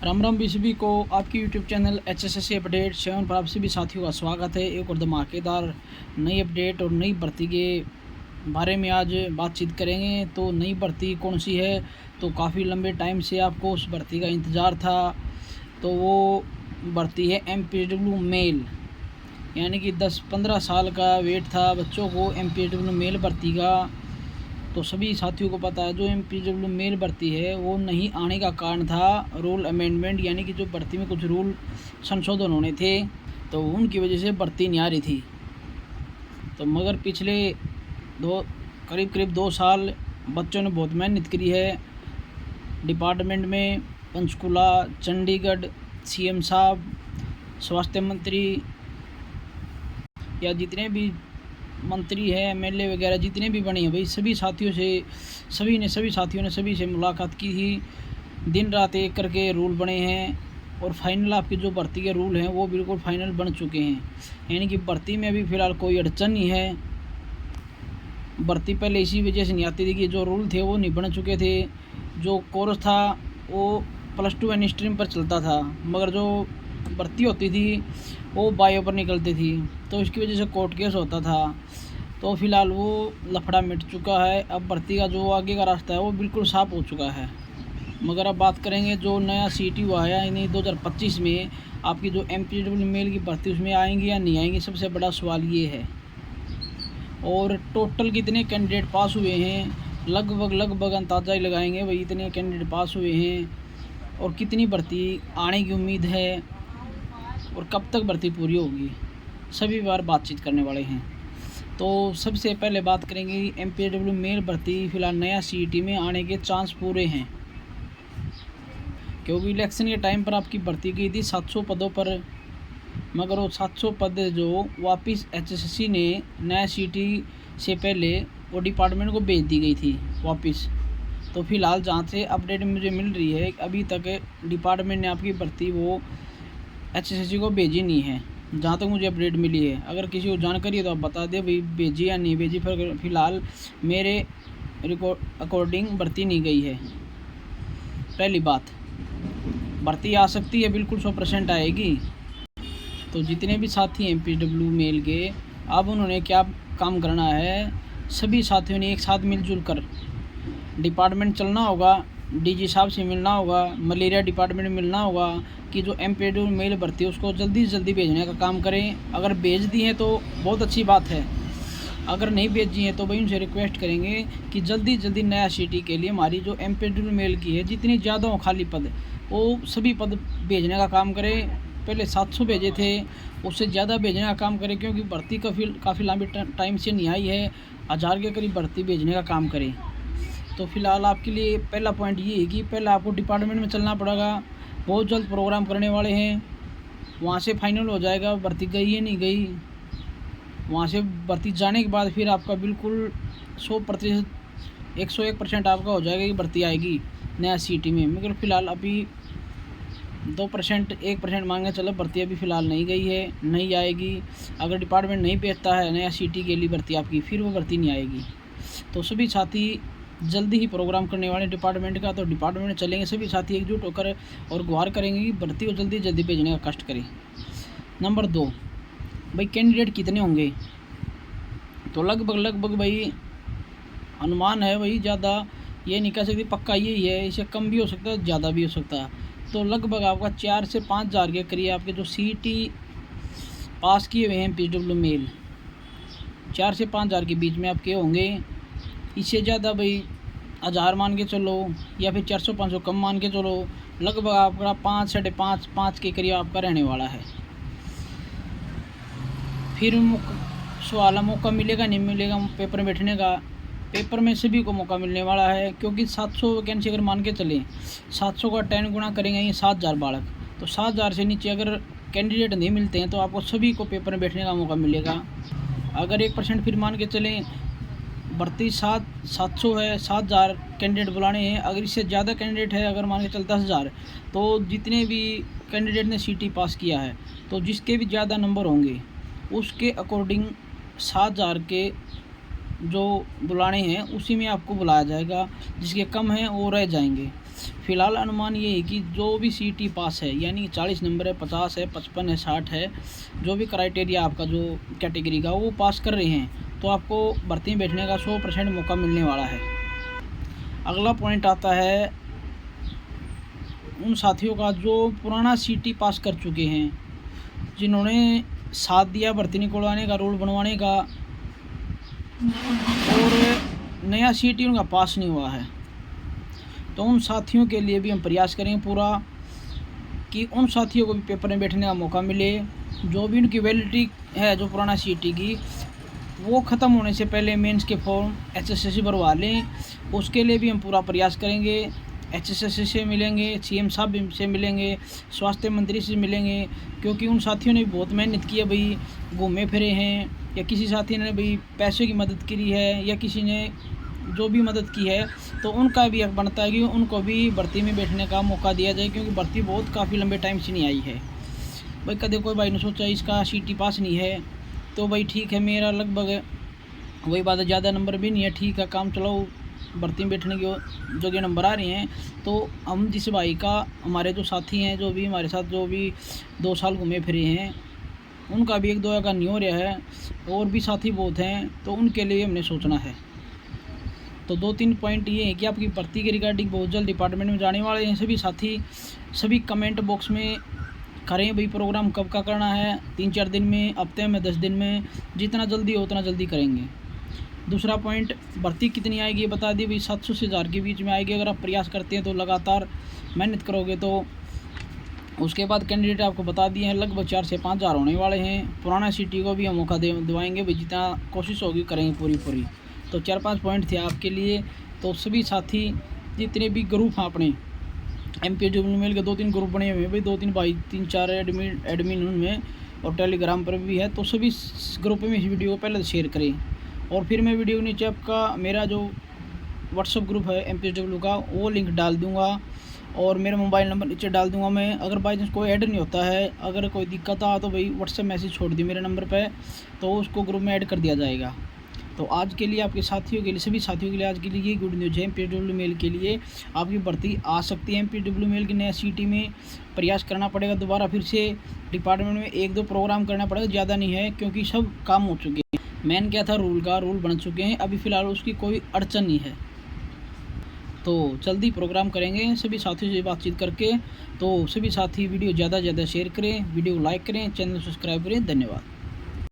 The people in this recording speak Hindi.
राम राम भी सभी को आपकी यूट्यूब चैनल HSSC अपडेट 7 पर आप सभी साथियों का स्वागत है। एक और धमाकेदार नई अपडेट और नई भर्ती के बारे में आज बातचीत करेंगे। तो नई भर्ती कौन सी है, तो काफ़ी लंबे टाइम से आपको उस भर्ती का इंतज़ार था। तो वो भर्ती है MPW मेल, यानी कि 10-15 साल का वेट था बच्चों को MPW मेल भर्ती का। तो सभी साथियों को पता है जो MPW मेल भर्ती है वो नहीं आने का कारण था रूल अमेंडमेंट, यानी कि जो भर्ती में कुछ रूल संशोधन होने थे तो उनकी वजह से भर्ती नहीं आ रही थी। तो मगर पिछले करीब 2 साल बच्चों ने बहुत मेहनत करी है डिपार्टमेंट में। पंचकुला, चंडीगढ़, CM साहब, स्वास्थ्य मंत्री या जितने भी मंत्री है, MLA वगैरह जितने भी बने हैं भाई, सभी साथियों ने सभी से मुलाकात की थी। दिन रात एक करके रूल बने हैं और फाइनल आपकी जो भर्ती के रूल हैं वो बिल्कुल फाइनल बन चुके हैं। यानी कि भर्ती में अभी फ़िलहाल कोई अड़चन नहीं है। भर्ती पहले इसी वजह से नहीं आती थी कि जो रूल थे वो नहीं बन चुके थे। जो कोर्स था वो +2 एन स्ट्रीम पर चलता था, मगर जो भर्ती होती थी वो बायो पर निकलती थी, तो इसकी वजह से कोर्ट केस होता था। तो फ़िलहाल वो लफड़ा मिट चुका है। अब भर्ती का जो आगे का रास्ता है वो बिल्कुल साफ़ हो चुका है। मगर अब बात करेंगे जो नया CT हुआ है, यानी 2025 में आपकी जो MPW मेल की भर्ती उसमें आएंगी या नहीं आएंगी, सबसे बड़ा सवाल ये है। और टोटल कितने कैंडिडेट पास हुए हैं, लगभग अंदाज़ा ही लगाएंगे भाई इतने कैंडिडेट पास हुए हैं और कितनी भर्ती आने की उम्मीद है और कब तक भर्ती पूरी होगी, सभी बार बातचीत करने वाले हैं। तो सबसे पहले बात करेंगे MPW मेल भर्ती फ़िलहाल नया CET में आने के चांस पूरे हैं, क्योंकि इलेक्शन के टाइम पर आपकी भर्ती की थी 700 पदों पर, मगर वो 700 पद जो वापस HSSC ने नया CET से पहले वो डिपार्टमेंट को भेज दी गई थी वापस। तो फ़िलहाल जहाँ से अपडेट मुझे मिल रही है अभी तक डिपार्टमेंट ने आपकी भर्ती वो HSSC को भेजी नहीं है, जहाँ तक मुझे अपडेट मिली है। अगर किसी को जानकारी है तो आप बता दें भाई भेजी या नहीं भेजी। फ़िलहाल मेरे रिकॉर्ड अकॉर्डिंग भर्ती नहीं गई है। पहली बात, भर्ती आ सकती है, बिल्कुल 100% आएगी। तो जितने भी साथी हैं MPW मेल के, अब उन्होंने क्या काम करना है, सभी साथियों ने एक साथ मिलजुल कर डिपार्टमेंट चलना होगा, DG साहब से मिलना होगा, मलेरिया डिपार्टमेंट में मिलना होगा कि जो MPW मेल भर्ती है उसको जल्दी से जल्दी भेजने का काम करें। अगर भेज दी हैं तो बहुत अच्छी बात है, अगर नहीं भेजी हैं तो भाई उनसे रिक्वेस्ट करेंगे कि जल्दी जल्दी नया CET के लिए हमारी जो MPW मेल की है जितनी ज़्यादा हो खाली पद, वो सभी पद भेजने का काम करें। पहले 700 भेजे थे, उससे ज़्यादा भेजने का काम करें, क्योंकि भर्ती काफ़ी लंबी टाइम से नहीं आई है। 1000 के करीब भर्ती भेजने का काम करें। तो फ़िलहाल आपके लिए पहला पॉइंट ये है कि पहले आपको डिपार्टमेंट में चलना पड़ेगा। बहुत जल्द प्रोग्राम करने वाले हैं, वहाँ से फाइनल हो जाएगा भर्ती गई है नहीं गई। वहाँ से भर्ती जाने के बाद फिर आपका बिल्कुल 100% 101% आपका हो जाएगा कि भर्ती आएगी नया CET में। मगर फ़िलहाल अभी 2% 1% मांगे चलो, भर्ती अभी फ़िलहाल नहीं गई है, नहीं आएगी। अगर डिपार्टमेंट नहीं भेजता है नया CET के लिए भर्ती आपकी, फिर वो भर्ती नहीं आएगी। तो सभी साथी जल्दी ही प्रोग्राम करने वाले डिपार्टमेंट का, तो डिपार्टमेंट में चलेंगे सभी साथी एकजुट होकर और गुहार करेंगे कि भर्ती को जल्दी जल्दी भेजने का कष्ट करें। नंबर 2, भाई कैंडिडेट कितने होंगे, तो लगभग भाई अनुमान है भाई, ज़्यादा ये नहीं कह सकते पक्का यही है, इससे कम भी हो सकता है ज़्यादा भी हो सकता है। तो लगभग आपका 4 से 5 हज़ार के करीब आपके जो CET पास किए हुए हैं MPW मेल, 4 से 5 हज़ार के बीच में आपके होंगे। इससे ज़्यादा भाई 1000 मान के चलो या फिर 400-500 कम मान के चलो, लगभग आपका 5, 5.5 के करीब आपका रहने वाला है। फिर सवाल मौका मिलेगा नहीं मिलेगा पेपर में बैठने का, पेपर में सभी को मौका मिलने वाला है, क्योंकि 700 वैकेंसी अगर मान के चलें, 700 का 10 गुना करेंगे ये 7000 बालक, तो 7000 से नीचे अगर कैंडिडेट नहीं मिलते हैं तो आपको सभी को पेपर में बैठने का मौका मिलेगा। अगर 1% फिर मान के चलें, भर्ती 700 है, 7000 कैंडिडेट बुलाने हैं। अगर इससे ज़्यादा कैंडिडेट है, अगर मान के चल 10,000, तो जितने भी कैंडिडेट ने CET पास किया है तो जिसके भी ज़्यादा नंबर होंगे उसके अकॉर्डिंग 7000 के जो बुलाने हैं उसी में आपको बुलाया जाएगा, जिसके कम हैं वो रह जाएंगे। फ़िलहाल अनुमान ये है कि जो भी सीटी पास है, यानी 40 नंबर है, 50 है, 55 है, 60 है, जो भी क्राइटेरिया आपका जो कैटेगरी का वो पास कर रहे हैं, तो आपको भर्ती में बैठने का 100% मौका मिलने वाला है। अगला पॉइंट आता है उन साथियों का जो पुराना सीटी पास कर चुके हैं, जिन्होंने साथ दिया भर्ती निकलवाने का, रोल बनवाने का, और नया सीटी उनका पास नहीं हुआ है। तो उन साथियों के लिए भी हम प्रयास करेंगे पूरा कि उन साथियों को भी पेपर में बैठने का मौका मिले। जो भी उनकी वैलिडिटी है जो पुराना सीटी की, वो ख़त्म होने से पहले मेंस के फॉर्म HSSC भरवा लें। उसके लिए भी हम पूरा प्रयास करेंगे। HSSC से मिलेंगे, CM साहब से मिलेंगे, स्वास्थ्य मंत्री से मिलेंगे, क्योंकि उन साथियों ने बहुत मेहनत की है भाई, घूमे फिरे हैं, या किसी साथी ने भाई पैसे की मदद करी है, या किसी ने जो भी मदद की है, तो उनका भी हक बनता है कि उनको भी भर्ती में बैठने का मौका दिया जाए, क्योंकि भर्ती बहुत काफ़ी लंबे टाइम से नहीं आई है। भाई कदे कोई भाई ने सोचा इसका सीटी पास नहीं है, तो भाई ठीक है, मेरा लगभग वही बात है, ज़्यादा नंबर भी नहीं है, ठीक है, काम चलाओ, भर्ती में बैठने की जो के नंबर आ रहे हैं, तो हम जिस भाई का, हमारे जो साथी हैं, जो भी हमारे साथ जो भी 2 साल घूमे फिरे हैं, उनका भी 1-2 का नहीं हो रहा है, और भी साथी बहुत हैं, तो उनके लिए हमने सोचना है। तो 2-3 पॉइंट ये हैं कि आपकी भर्ती के रिगार्डिंग बहुत जल्द डिपार्टमेंट में जाने वाले हैं सभी साथी। सभी कमेंट बॉक्स में करें भाई प्रोग्राम कब का करना है, 3-4 दिन में, हफ्ते में, 10 दिन में, जितना जल्दी हो उतना जल्दी करेंगे। दूसरा पॉइंट, भर्ती कितनी आएगी ये बता दी भाई, 700 से 1000 के बीच में आएगी। अगर आप प्रयास करते हैं तो लगातार मेहनत करोगे तो उसके बाद कैंडिडेट आपको बता दिए हैं लगभग 4 से 5 हज़ार होने वाले हैं। पुराना सीटी को भी हम मौका दिवाएंगे भाई, जितना कोशिश होगी करेंगे पूरी। तो 4-5 पॉइंट थे आपके लिए। तो सभी साथी जितने भी ग्रुप हैं अपने MPWML के 2-3 ग्रुप बने हुए हैं भाई, 2-3 भाई, 3-4 एडमिन उनमें, और टेलीग्राम पर भी है, तो सभी ग्रुप में इस वीडियो को पहले शेयर करें। और फिर मैं वीडियो के नीचे आपका मेरा जो व्हाट्सअप ग्रुप है MPW का, वो लिंक डाल दूँगा, और मेरा मोबाइल नंबर नीचे डाल दूँगा मैं। अगर बाई चांस कोई ऐड नहीं होता है, अगर कोई दिक्कत आ, तो भाई व्हाट्सएप मैसेज छोड़ दी मेरे नंबर पे, तो उसको ग्रुप में ऐड कर दिया जाएगा। तो आज के लिए आपके साथियों के लिए, सभी साथियों के लिए आज के लिए ये गुड न्यूज़ है। MPWML के लिए आपकी भर्ती आ सकती है। MPWML की नया सीटी में प्रयास करना पड़ेगा, दोबारा फिर से डिपार्टमेंट में 1-2 प्रोग्राम करना पड़ेगा, ज़्यादा नहीं है, क्योंकि सब काम हो चुके हैं। मेन क्या था, रूल बन चुके हैं, अभी फ़िलहाल उसकी कोई अड़चन नहीं है। तो जल्दी प्रोग्राम करेंगे सभी साथियों से बातचीत करके। तो सभी साथी वीडियो ज़्यादा से ज़्यादा शेयर करें, वीडियो को लाइक करें, चैनल सब्सक्राइब करें। धन्यवाद।